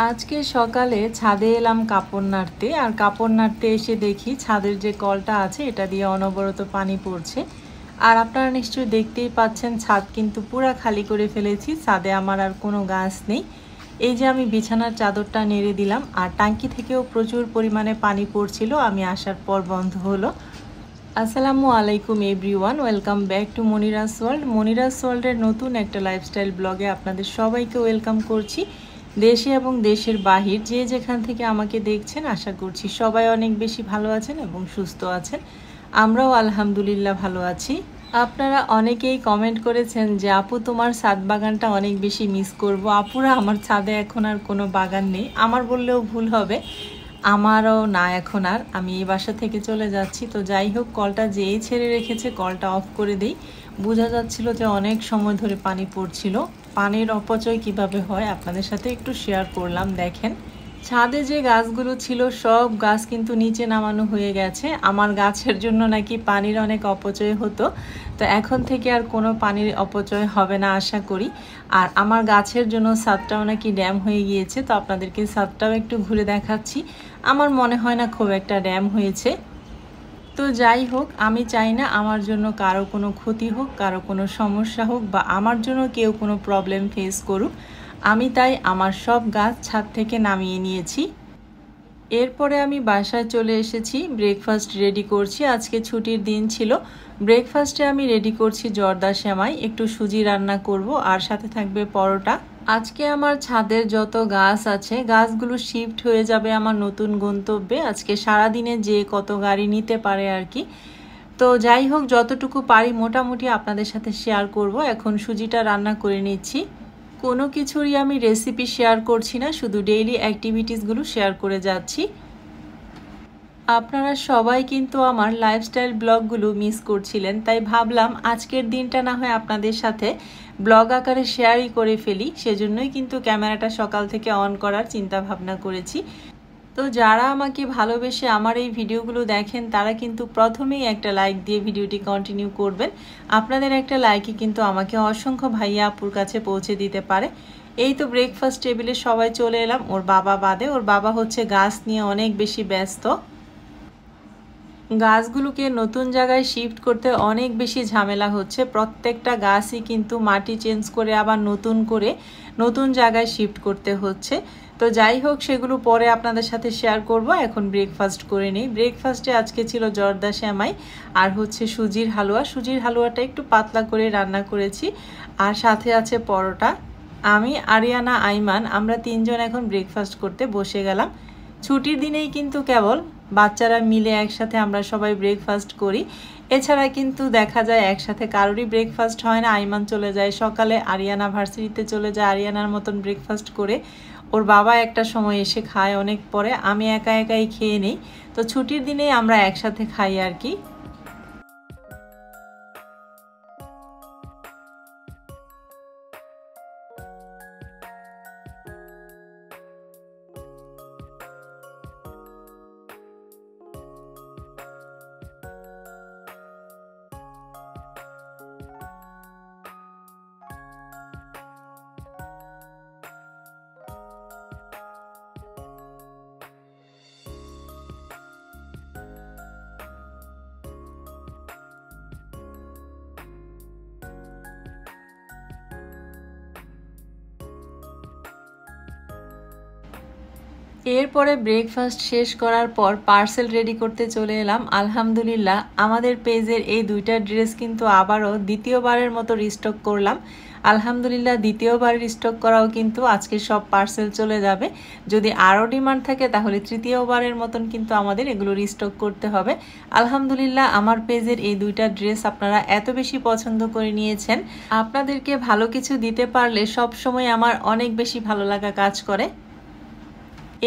আজকে সকালে ছাদে এলাম কাপড় নাড়তে, আর কাপড় নাড়তে এসে দেখি ছাদের যে কলটা আছে এটা দিয়ে অনবরত পানি পড়ছে। আর আপনারা নিশ্চয়ই দেখতেই পাচ্ছেন ছাদ কিন্তু পুরা খালি করে ফেলেছি, ছাদে আমার আর কোনো গাছ নেই। এই যে আমি বিছানার চাদরটা নেড়ে দিলাম, আর ট্যাঙ্কি থেকেও প্রচুর পরিমাণে পানি পড়ছিল, আমি আসার পর বন্ধ হলো। আসসালামু আলাইকুম everyone, welcome back to Monira's world. Monira's ওয়ার্ল্ডের নতুন একটা লাইফস্টাইল ব্লগে আপনাদের সবাইকে ওয়েলকাম করছি। দেশে এবং দেশের বাহির যে যেখান থেকে আমাকে দেখছেন, আশা করছি সবাই অনেক বেশি ভালো আছেন এবং সুস্থ আছেন। আমরাও আলহামদুলিল্লাহ ভালো আছি। আপনারা অনেকেই কমেন্ট করেছেন যে আপু তোমার ছাদ বাগানটা অনেক বেশি মিস করব। আপুরা, আমার ছাদে এখন আর কোনো বাগান নেই, আমার বললেও ভুল হবে, আমারও না এখন আর। আমি এই বাসা থেকে চলে যাচ্ছি। তো যাই হোক, কলটা যেই ছেড়ে রেখেছে কলটা অফ করে দেই। বোঝা যাচ্ছিল যে অনেক সময় ধরে পানি পড়ছিল। পানির অপচয় কিভাবে হয় আপনাদের সাথে একটু শেয়ার করলাম। দেখেন, ছাদে যে গাছগুলো ছিল সব গাছ কিন্তু নিচে নামানো হয়ে গেছে। আমার গাছের জন্য নাকি পানির অনেক অপচয় হতো, তো এখন থেকে আর কোনো পানির অপচয় হবে না আশা করি। আর আমার গাছের জন্য ছাদটাও নাকি ড্যাম হয়ে গিয়েছে, তো আপনাদেরকে ছাদটাও একটু ঘুরে দেখাচ্ছি। আমার মনে হয় না খুব একটা ড্যাম হয়েছে। তো যাই হোক, আমি চাই না আমার জন্য কারো কোনো ক্ষতি হোক, কারো কোনো সমস্যা হোক, বা আমার জন্য কেউ কোনো প্রবলেম ফেস করুক। আমি তাই আমার সব গাছ ছাদ থেকে নামিয়ে নিয়েছি। এরপরে আমি বাসায় চলে এসেছি, ব্রেকফাস্ট রেডি করছি। আজকে ছুটির দিন ছিল। ব্রেকফাস্টে আমি রেডি করছি জর্দা সেমাই, একটু সুজি রান্না করব, আর সাথে থাকবে পরোটা। আজকে আমার ছাদের যত গাছ আছে গাছগুলো শিফট হয়ে যাবে আমার নতুন গন্তব্যে। আজকে সারাদিনে যে কত গাড়ি নিতে পারে আর কি। তো যাই হোক, যতটুকু পারি মোটামুটি আপনাদের সাথে শেয়ার করব। এখন সুজিটা রান্না করে নিচ্ছি। কোনো কিছুরই আমি রেসিপি শেয়ার করছি না, শুধু ডেইলি অ্যাক্টিভিটিসগুলো শেয়ার করে যাচ্ছি। আপনারা সবাই কিন্তু আমার লাইফস্টাইল ব্লগগুলো মিস করছিলেন, তাই ভাবলাম আজকের দিনটা না হয় আপনাদের সাথে ব্লগ আকারে শেয়ারই করে ফেলি। সেজন্যই কিন্তু ক্যামেরাটা সকাল থেকে অন করার চিন্তা ভাবনা করেছি। তো যারা আমাকে ভালোবেসে আমার এই ভিডিওগুলো দেখেন তারা কিন্তু প্রথমেই একটা লাইক দিয়ে ভিডিওটি কন্টিনিউ করবেন। আপনাদের একটা লাইকই কিন্তু আমাকে অসংখ্য ভাইয়া আপুর কাছে পৌঁছে দিতে পারে। এই তো ব্রেকফাস্ট টেবিলে সবাই চলে এলাম, ওর বাবা বাদে। ওর বাবা হচ্ছে গাছ নিয়ে অনেক বেশি ব্যস্ত। গাছগুলোকে নতুন জায়গায় শিফট করতে অনেক বেশি ঝামেলা হচ্ছে। প্রত্যেকটা গাছই কিন্তু মাটি চেঞ্জ করে আবার নতুন জায়গায় শিফট করতে হচ্ছে। তো যাই হোক, সেগুলো পরে আপনাদের সাথে শেয়ার করব। এখন ব্রেকফাস্ট করে নিই। ব্রেকফাস্টে আজকে ছিল জর্দা সেমাই আর হচ্ছে সুজির হালুয়া। সুজির হালুয়াটা একটু পাতলা করে রান্না করেছি, আর সাথে আছে পরোটা। আমি, আরিয়ানা, আইমান আমরা তিনজন এখন ব্রেকফাস্ট করতে বসে গেলাম। ছুটির দিনেই কিন্তু কেবল বাচ্চারা মিলে একসাথে আমরা সবাই ব্রেকফাস্ট করি। এছাড়া কিন্তু দেখা যায় একসাথে কারোরই ব্রেকফাস্ট হয় না। আইমান চলে যায় সকালে, আরিয়ানা ভার্সিটিতে চলে যায় আরিয়ানার মতন ব্রেকফাস্ট করে। ওর বাবা একটা সময় এসে খায় অনেক পরে, আমি একা একাই খেয়ে নিই। তো ছুটির দিনে আমরা একসাথে খাই আর কি। এরপরে ব্রেকফাস্ট শেষ করার পর পার্সেল রেডি করতে চলে এলাম। আলহামদুলিল্লাহ, আমাদের পেজের এই দুইটা ড্রেস কিন্তু আবারও দ্বিতীয়বারের মতো রিস্টক করলাম। আলহামদুলিল্লাহ, দ্বিতীয়বার রিস্টক করাও কিন্তু আজকে সব পার্সেল চলে যাবে। যদি আরও ডিমান্ড থাকে তাহলে তৃতীয়বারের মতন কিন্তু আমাদের এগুলো রিস্টক করতে হবে। আলহামদুলিল্লাহ, আমার পেজের এই দুইটা ড্রেস আপনারা এত বেশি পছন্দ করে নিয়েছেন। আপনাদেরকে ভালো কিছু দিতে পারলে সব সময় আমার অনেক বেশি ভালো লাগা কাজ করে।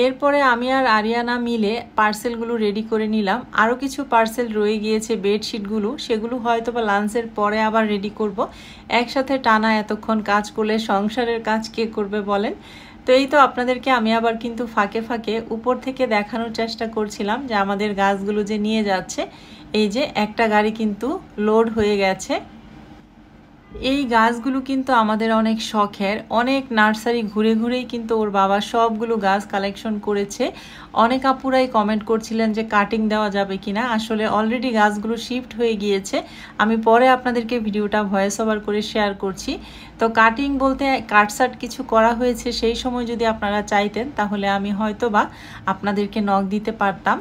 এরপরে আমি আর আরিয়ানা মিলে পার্সেলগুলো রেডি করে নিলাম। আরও কিছু পার্সেল রয়ে গিয়েছে, বেডশিটগুলো, সেগুলো হয়তো বা লাঞ্চের পরে আবার রেডি করব। একসাথে টানা এতক্ষণ কাজ করলে সংসারের কাজ কে করবে বলেন। তো এই তো আপনাদেরকে আমি আবার কিন্তু ফাঁকে ফাঁকে উপর থেকে দেখানোর চেষ্টা করছিলাম যে আমাদের গাছগুলো যে নিয়ে যাচ্ছে। এই যে একটা গাড়ি কিন্তু লোড হয়ে গেছে। এই গাছগুলো কিন্তু আমাদের অনেক শখের, অনেক নার্সারি ঘুরে ঘুরেই কিন্তু ওর বাবা সবগুলো গাছ কালেকশন করেছে। অনেক আপুরাই কমেন্ট করছিলেন যে কাটিং দেওয়া যাবে কিনা। আসলে অলরেডি গাছগুলো শিফট হয়ে গিয়েছে, আমি পরে আপনাদেরকে ভিডিওটা ভয়েস ওভার করে শেয়ার করছি। তো কাটিং বলতে কাটসাট কিছু করা হয়েছে, সেই সময় যদি আপনারা চাইতেন তাহলে আমি হয়তোবা আপনাদেরকে নক দিতে পারতাম।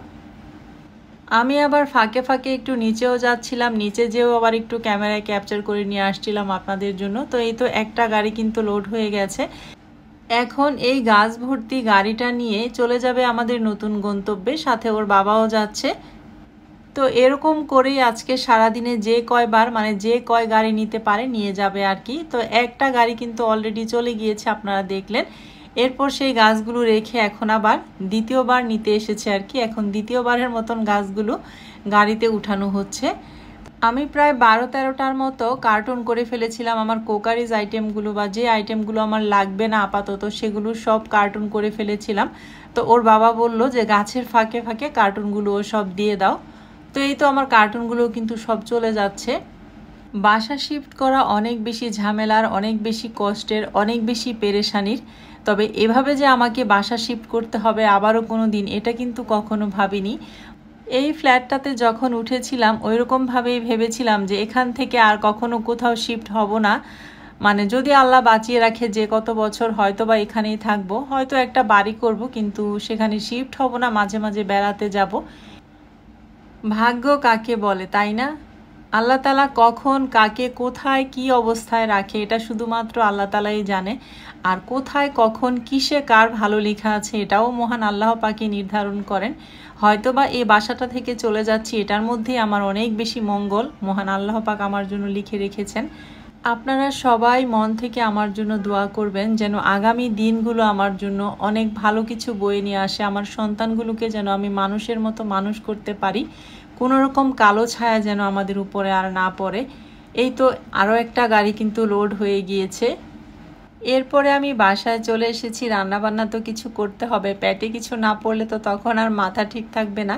আমি আবার ফাঁকে ফাঁকে একটু নিচেও যাচ্ছিলাম, নিচে যেও আবার একটু ক্যামেরায় ক্যাপচার করে নিয়ে আসছিলাম আপনাদের জন্য। তো এই তো একটা গাড়ি কিন্তু লোড হয়ে গেছে, এখন এই গাছ ভর্তি গাড়িটা নিয়ে চলে যাবে আমাদের নতুন গন্তব্যে, সাথে ওর বাবাও যাচ্ছে। তো এরকম করেই আজকে সারাদিনে যে কয়বার মানে যে কয় গাড়ি নিতে পারে নিয়ে যাবে আর কি। তো একটা গাড়ি কিন্তু অলরেডি চলে গিয়েছে, আপনারা দেখলেন। এরপর সেই গাছগুলো রেখে এখন আবার দ্বিতীয়বার নিতে এসেছে আর কি। এখন দ্বিতীয়বারের মতন গাছগুলো গাড়িতে উঠানো হচ্ছে। আমি প্রায় 12-13টার মতো কার্টুন করে ফেলেছিলাম আমার কোকারিজ আইটেমগুলো, বা যে আইটেমগুলো আমার লাগবে না আপাতত সেগুলো সব কার্টুন করে ফেলেছিলাম। তো ওর বাবা বলল যে গাছের ফাঁকে ফাঁকে কার্টুনগুলো সব দিয়ে দাও। তো এই তো আমার কার্টুনগুলো কিন্তু সব চলে যাচ্ছে। বাসা শিফট করা অনেক বেশি ঝামেলার, অনেক বেশি কষ্টের, অনেক বেশি পেরেশানির। তবে এভাবে যে আমাকে বাসা শিফট করতে হবে আবারও কোনো দিন, এটা কিন্তু কখনো ভাবিনি। এই ফ্ল্যাটটাতে যখন উঠেছিলাম ওইরকমভাবেই ভেবেছিলাম যে এখান থেকে আর কখনো কোথাও শিফট হব না। মানে যদি আল্লাহ বাঁচিয়ে রাখে যে কত বছর হয়তো বা এখানেই থাকবো, হয়তো একটা বাড়ি করব, কিন্তু সেখানে শিফট হব না, মাঝে মাঝে বেড়াতে যাব। ভাগ্য কাকে বলে, তাই না? আল্লাহ তাআলা কখন কাকে কোথায় কি অবস্থায় রাখে এটা শুধুমাত্র আল্লাহ তাআলাই জানে। আর কোথায় কখন কিসে কার ভালো লেখা আছে এটাও মহান আল্লাহ পাকই নির্ধারণ করেন। হয়তোবা এই বাসাটা থেকে চলে যাচ্ছি, এটার মধ্যেই আমার অনেক বেশি মঙ্গল মহান আল্লাহ পাক আমার জন্য লিখে রেখেছেন। আপনারা সবাই মন থেকে আমার জন্য দোয়া করবেন যেন আগামী দিনগুলো আমার জন্য অনেক ভালো কিছু বয়ে নিয়ে আসে। আমার সন্তানগুলোকে যেন আমি মানুষের মতো মানুষ করতে পারি, কোনো রকম কালো ছায়া যেন আমাদের উপরে আর না পড়ে। এই তো আরও একটা গাড়ি কিন্তু লোড হয়ে গিয়েছে। এরপরে আমি বাসায় চলে এসেছি। রান্নাবান্না তো কিছু করতে হবে, পেটে কিছু না পড়লে তো তখন আর মাথা ঠিক থাকবে না।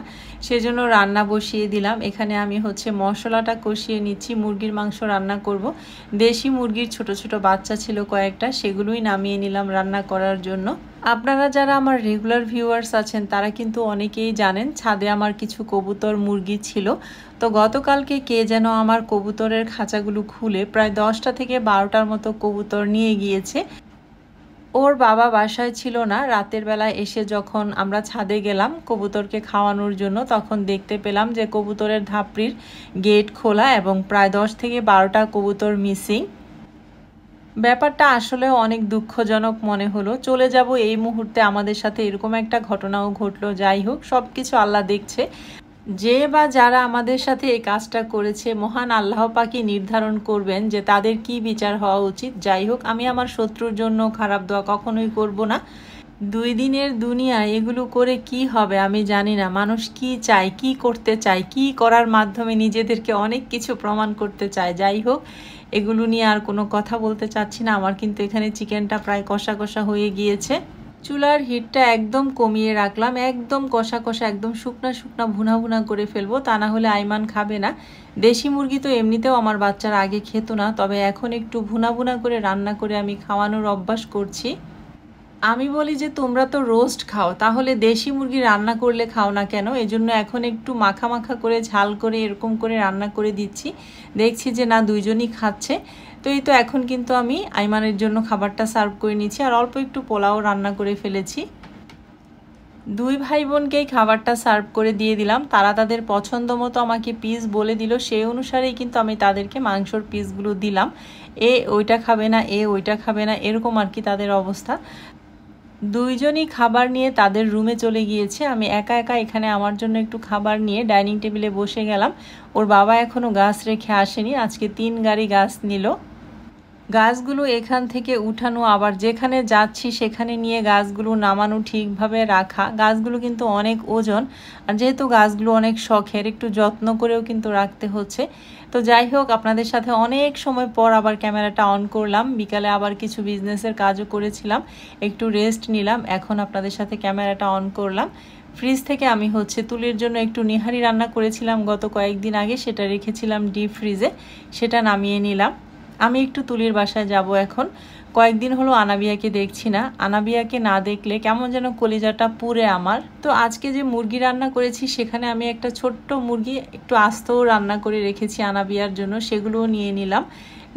সেজন্য রান্না বসিয়ে দিলাম। এখানে আমি মশলাটা কষিয়ে নিচ্ছি, মুরগির মাংস রান্না করব। দেশি মুরগির ছোট ছোট বাচ্চা ছিল কয়েকটা, সেগুলোই নামিয়ে নিলাম রান্না করার জন্য। আপনারা যারা আমার রেগুলার ভিউয়ার্স আছেন তারা কিন্তু অনেকেই জানেন ছাদে আমার কিছু কবুতর মুরগি ছিল। তো গতকালকে কে যেন আমার কবুতরের খাঁচাগুলো খুলে প্রায় 10টা থেকে 12টার মতো কবুতর নিয়ে গিয়েছে। ওর বাবা বাসায় ছিল না, রাতের বেলায় এসে যখন আমরা ছাদে গেলাম কবুতরকে খাওয়ানোর জন্য, তখন দেখতে পেলাম যে কবুতরের ধাপড়ির গেট খোলা এবং প্রায় 10 থেকে 12টা কবুতর মিসিং। ব্যাপারটা আসলে অনেক দুঃখজনক মনে হলো। চলে যাব এই মুহূর্তে, আমাদের সাথে এরকম একটা ঘটনাও ঘটলো। যাই হোক, সব কিছু আল্লাহ দেখছে। যে বা যারা আমাদের সাথে এই কাজটা করেছে মহান আল্লাহ পাকই নির্ধারণ করবেন যে তাদের কি বিচার হওয়া উচিত। যাই হোক, আমি আমার শত্রুর জন্য খারাপ দোয়া কখনোই করব না। 2 দিনের দুনিয়া এগুলো করে কি হবে আমি জানি না। মানুষ কি চায়, কি করতে চায়, কি করার মাধ্যমে নিজেদেরকে অনেক কিছু প্রমাণ করতে চায়। যাই হোক, এগুলো নিয়ে আর কোনো কথা বলতে চাচ্ছি না। আমার কিন্তু এখানে চিকেনটা প্রায় কষা কষা হয়ে গিয়েছে। চুলার হিটটা একদম কমিয়ে রাখলাম, একদম কষা কষা, একদম শুকনা শুকনা ভুনা ভুনা করে ফেলবো, তা না হলে আইমান খাবে না। দেশি মুরগি তো এমনিতেও আমার বাচ্চারা আগে খেত না, তবে এখন একটু ভুনা ভুনা করে রান্না করে আমি খাওয়ানোর অভ্যাস করছি। আমি বলি যে তোমরা তো রোস্ট খাও, তাহলে দেশি মুরগি রান্না করলে খাও না কেন? এজন্য এখন একটু মাখা মাখা করে ঝাল করে এরকম করে রান্না করে দিচ্ছি। দেখছি যে না, দুইজনই খাচ্ছে। তো এই তো এখন কিন্তু আমি আইমানের জন্য খাবারটা সার্ভ করে নিচ্ছি, আর অল্প একটু পোলাও রান্না করে ফেলেছি। 2 ভাই বোনকেই খাবারটা সার্ভ করে দিয়ে দিলাম। তারা তাদের পছন্দ মতো আমাকে পিস বলে দিল, সেই অনুসারেই কিন্তু আমি তাদেরকে মাংসর পিসগুলো দিলাম। এ ওইটা খাবে না, এ ওইটা খাবে না, এরকম আর কি তাদের অবস্থা। দুইজনই খাবার নিয়ে তাদের রুমে চলে গিয়েছে। আমি একা একা এখানে আমার জন্য একটু খাবার নিয়ে ডাইনিং টেবিলে বসে গেলাম। ওর বাবা এখনও গাছ রেখে আসেনি, আজকে 3 গাড়ি গাছ নিল। গাছগুলো এখান থেকে উঠানো, আবার যেখানে যাচ্ছি সেখানে নিয়ে গাছগুলো নামানো, ঠিকভাবে রাখা। গাছগুলো কিন্তু অনেক ওজন, আর যেহেতু গাছগুলো অনেক শখের, একটু যত্ন করেও কিন্তু রাখতে হচ্ছে। তো যাই হোক, আপনাদের সাথে অনেক সময় পর আবার ক্যামেরাটা অন করলাম। বিকালে আবার কিছু বিজনেসের কাজও করেছিলাম, একটু রেস্ট নিলাম, এখন আপনাদের সাথে ক্যামেরাটা অন করলাম। ফ্রিজ থেকে আমি তুলির জন্য একটু নিহারি রান্না করেছিলাম গত কয়েকদিন আগে, সেটা রেখেছিলাম ডিপ ফ্রিজে, সেটা নামিয়ে নিলাম। আমি একটু তুলির বাসায় যাব এখন। কয়েকদিন হলো আনাবিয়াকে দেখছি না। আনাবিয়াকে না দেখলে কেমন যেন কলিজাটা পুড়ে আমার। তো আজকে যে মুরগি রান্না করেছি সেখানে আমি একটা ছোট্ট মুরগি একটু আস্তও রান্না করে রেখেছি আনাবিয়ার জন্য, সেগুলোও নিয়ে নিলাম।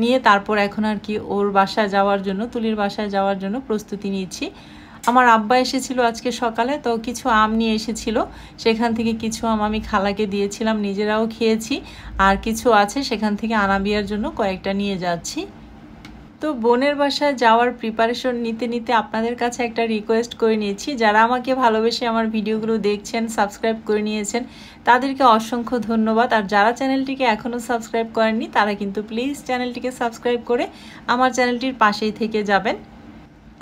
নিয়ে তারপর এখন আর কি ওর বাসায় যাওয়ার জন্য, তুলির বাসায় যাওয়ার জন্য প্রস্তুতি নিচ্ছি। আমার আব্বা এসেছিল আজকে সকালে, তো কিছু আম নিয়ে এসেছিল, সেখান থেকে কিছু আম আমি খালাকে দিয়েছিলাম, নিজেরাও খেয়েছি। আর কিছু আছে সেখান থেকে আনাবিয়ার জন্য কয়েকটা নিয়ে যাচ্ছি। তো বোনের বাসায় যাওয়ার প্রিপারেশন নিতে নিতে আপনাদের কাছে একটা রিকোয়েস্ট করে নিয়েছি। যারা আমাকে ভালোবেসে আমার ভিডিওগুলো দেখছেন, সাবস্ক্রাইব করে নিয়েছেন, তাদেরকে অসংখ্য ধন্যবাদ। আর যারা চ্যানেলটিকে এখনও সাবস্ক্রাইব করেননি তারা কিন্তু প্লিজ চ্যানেলটিকে সাবস্ক্রাইব করে আমার চ্যানেলটির পাশেই থেকে যাবেন।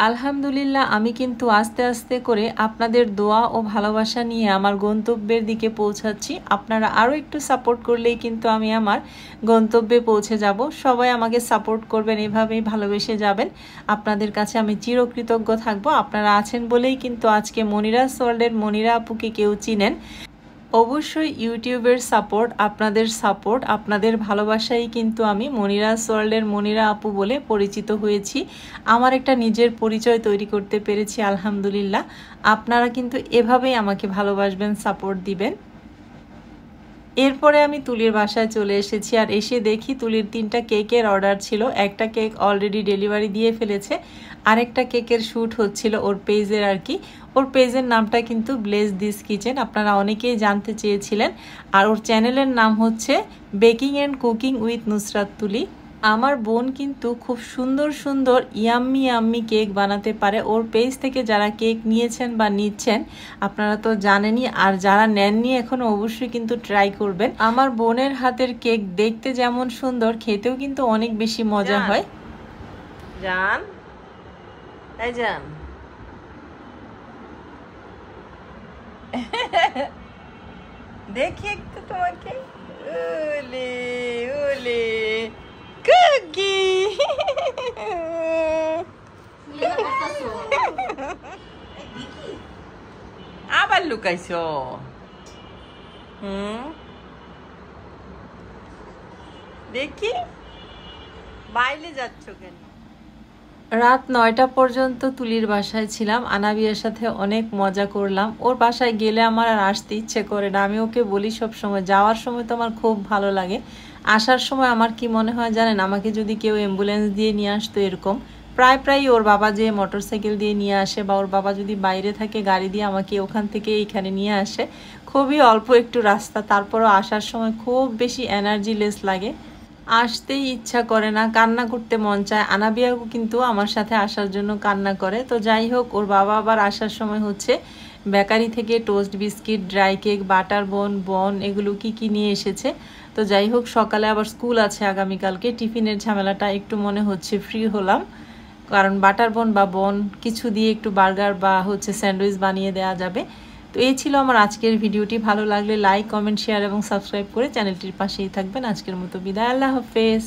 আলহামদুলিল্লাহ, আমি কিন্তু আস্তে আস্তে করে আপনাদের দোয়া ও ভালোবাসা নিয়ে আমার গন্তব্যের দিকে পৌঁছাচ্ছি। আপনারা আরও একটু সাপোর্ট করলেই কিন্তু আমি আমার গন্তব্যে পৌঁছে যাব। সবাই আমাকে সাপোর্ট করবেন, এভাবেই ভালোবেসে যাবেন। আপনাদের কাছে আমি চিরকৃতজ্ঞ থাকব। আপনারা আছেন বলেই কিন্তু আজকে মনিরাস ওয়ার্ল্ডের মনিরা আপুকে কেউ চিনেন। অবশ্যই ইউটিউবের সাপোর্ট, আপনাদের ভালোবাসাই কিন্তু আমি মনিরাস ওয়ার্ল্ডের মনিরা আপু বলে পরিচিত হয়েছি। আমার একটা নিজের পরিচয় তৈরি করতে পেরেছি আলহামদুলিল্লাহ। আপনারা কিন্তু এভাবেই আমাকে ভালোবাসবেন, সাপোর্ট দিবেন। এরপরে আমি তুলির বাসায় চলে এসেছি। আর এসে দেখি তুলির 3টা কেকের অর্ডার ছিল। একটা কেক অলরেডি ডেলিভারি দিয়ে ফেলেছে, আরেকটা কেকের শ্যুট হচ্ছিল ওর পেজের আর কি। ওর পেজের নামটা কিন্তু ব্লেস দিস কিচেন, আপনারা অনেকেই জানতে চেয়েছিলেন। আর ওর চ্যানেলের নাম হচ্ছে baking and cooking with Nusrat তুলি। আমার বোন কিন্তু খুব সুন্দর সুন্দর ইয়াম্মি কেক বানাতে পারে। ওর পেজ থেকে যারা কেক নিয়েছেন বা নিচ্ছেন আপনারা তো জানেনই, আর যারা নেননি এখনো অবশ্যই কিন্তু ট্রাই করবেন। আমার বোনের হাতের কেক দেখতে যেমন সুন্দর, খেতেও কিন্তু অনেক বেশি মজা হয়। জান, তাই জান, দেখি একটু তোমাকে। ওলে ওলে কুকি, আবার লুকাইছো? দেখি বাইরে যাচ্ছ কেন? রাত 9টা পর্যন্ত তুলির বাসায় ছিলাম। আনাবিয়ার সাথে অনেক মজা করলাম। ওর বাসায় গেলে আমার আর আসতে ইচ্ছে করে না। আমি ওকে বলি সব সময়, যাওয়ার সময় তো আমার খুব ভালো লাগে, আসার সময় আমার কি মনে হয় জানেন, আমাকে যদি কেউ অ্যাম্বুলেন্স দিয়ে নিয়ে আসতো এরকম। প্রায় ওর বাবা যে মোটরসাইকেল দিয়ে নিয়ে আসে, বা ওর বাবা যদি বাইরে থাকে গাড়ি দিয়ে আমাকে ওখান থেকে এইখানে নিয়ে আসে। খুবই অল্প একটু রাস্তা, তারপরও আসার সময় খুব বেশি এনার্জি লেস লাগে, আসতেই ইচ্ছা করে না, কান্না করতে মন চায়। আনাবিয়াও কিন্তু আমার সাথে আসার জন্য কান্না করে। তো যাই হোক, ওর বাবা আবার আসার সময় হচ্ছে বেকারি থেকে toast biscuit, dry cake, butter বন এগুলো কি নিয়ে এসেছে। তো যাই হোক, সকালে আবার স্কুল আছে আগামীকালকে, টিফিনের ঝামেলাটা একটু মনে হচ্ছে ফ্রি হলাম, কারণ বাটার বা বন কিছু দিয়ে একটু বার্গার বা হচ্ছে স্যান্ডউইচ বানিয়ে দেওয়া যাবে। তো এই ছিল আমার আজকের ভিডিওটি। ভালো লাগলে লাইক, কমেন্ট, শেয়ার এবং সাবস্ক্রাইব করে চ্যানেলটির পাশেই থাকবেন। আজকের মতো বিদায়, আল্লাহ হাফেজ।